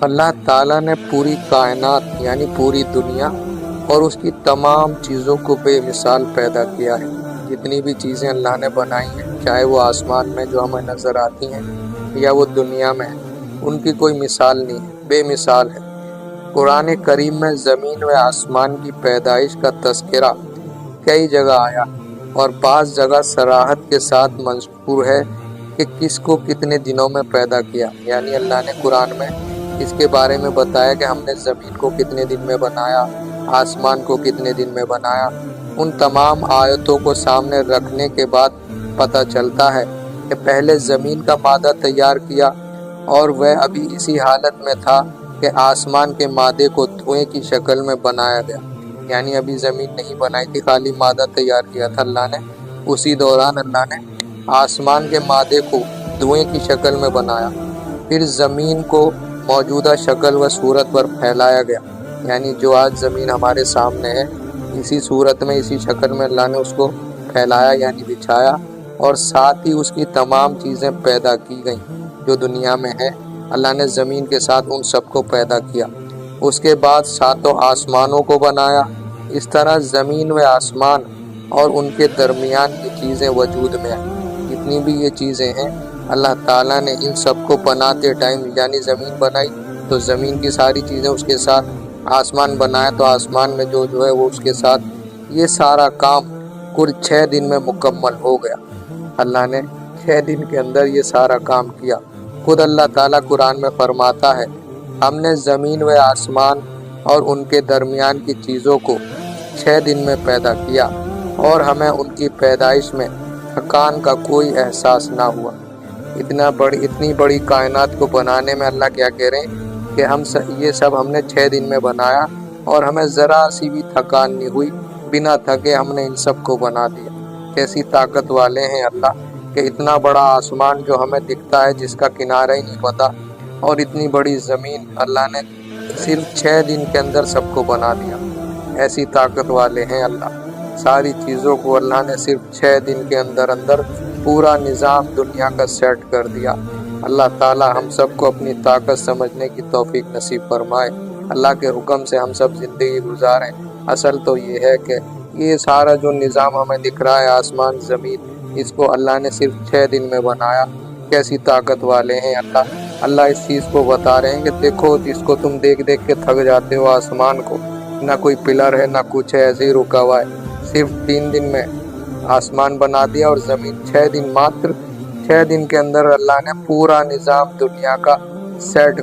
اللہ تعالیٰ نے پوری کائنات یعنی پوری دنیا اور اس کی تمام چیزوں کو بے مثال پیدا کیا ہے۔ جتنی بھی چیزیں اللہ نے بنائی ہیں، چاہے وہ آسمان میں جو ہمیں نظر آتی ہیں یا وہ دنیا میں ہیں، ان کی کوئی مثال نہیں ہے، بے مثال ہے۔ قرآن کریم میں زمین و آسمان کی پیدائش کا تذکرہ کئی جگہ آیا اور بعض جگہ صراحت کے ساتھ مذکور ہے کہ کس کو کتنے دنوں میں پیدا کیا، یعنی اللہ نے قرآن میں اس کے بارے میں بتایا کہ ہم نے زمین کو کتنے دن میں بنایا، آسمان کو کتنے دن میں بنایا۔ ان تمام آیتوں کو سامنے رکھنے کے بعد پتہ چلتا ہے کہ پہلے زمین کا مادہ تیار کیا اور وہ ابھی اسی حالت میں تھا کہ آسمان کے مادے کو دھوئیں کی شکل میں بنایا گیا، یعنی ابھی زمین نہیں بنائی تھی، خالی مادہ تیار کیا تھا اللہ نے۔ اسی دوران اللہ نے آسمان کے مادے کو دھوئیں کی شکل میں بنایا، پھر زمین کو موجودہ شکل و صورت پر پھیلایا گیا، یعنی جو آج زمین ہمارے سامنے ہے اسی صورت میں، اسی شکل میں اللہ نے اس کو پھیلایا یعنی بچھایا، اور ساتھ ہی اس کی تمام چیزیں پیدا کی گئیں جو دنیا میں ہے۔ اللہ نے زمین کے ساتھ ان سب کو پیدا کیا۔ اس کے بعد ساتوں آسمانوں کو بنایا۔ اس طرح زمین و آسمان اور ان کے درمیان کی چیزیں وجود میں ہیں۔ جتنی بھی یہ چیزیں ہیں اللہ تعالیٰ نے ان سب کو بناتے ٹائم یعنی زمین بنائی تو زمین کی ساری چیزیں اس کے ساتھ، آسمان بنایا تو آسمان میں جو ہے وہ اس کے ساتھ، یہ سارا کام کل 6 دن میں مکمل ہو گیا۔ اللہ نے 6 دن کے اندر یہ سارا کام کیا۔ خود اللہ تعالیٰ قرآن میں فرماتا ہے، ہم نے زمین و آسمان اور ان کے درمیان کی چیزوں کو 6 دن میں پیدا کیا اور ہمیں ان کی پیدائش میں تھکان کا کوئی احساس نہ ہوا۔ اتنی بڑی کائنات کو بنانے میں اللہ کیا کہہ رہے ہیں کہ یہ سب ہم نے 6 دن میں بنایا اور ہمیں ذرا سی بھی تھکان نہیں ہوئی، بنا تھکے ہم نے ان سب کو بنا دیا۔ کیسی طاقت والے ہیں اللہ کہ اتنا بڑا آسمان جو ہمیں دکھتا ہے جس کا کنارہ ہی نہیں پتا، اور اتنی بڑی زمین اللہ نے صرف 6 دن کے اندر سب کو بنا دیا۔ ایسی طاقت والے ہیں اللہ، ساری چیزوں کو اللہ نے صرف 6 دن کے اندر پورا نظام دنیا کا سیٹ کر دیا۔ اللہ تعالی ہم سب کو اپنی طاقت سمجھنے کی توفیق نصیب فرمائے، اللہ کے حکم سے ہم سب زندگی گزاریں۔ اصل تو یہ ہے کہ یہ سارا جو نظام ہمیں دکھ رہا ہے، آسمان زمین، اس کو اللہ نے صرف 6 دن میں بنایا۔ کیسی طاقت والے ہیں اللہ اس چیز کو بتا رہے ہیں کہ دیکھو، اس کو تم دیکھ کے تھک جاتے ہو، آسمان کو نہ کوئی پلر ہے نہ کچھ ہے، ایسے ہی رکا ہوا ہے، صرف 3 دن میں آسمان بنا دیا، اور زمین 6 دن، ماتر 6 دن کے اندر اللہ نے پورا نظام دنیا کا سیٹ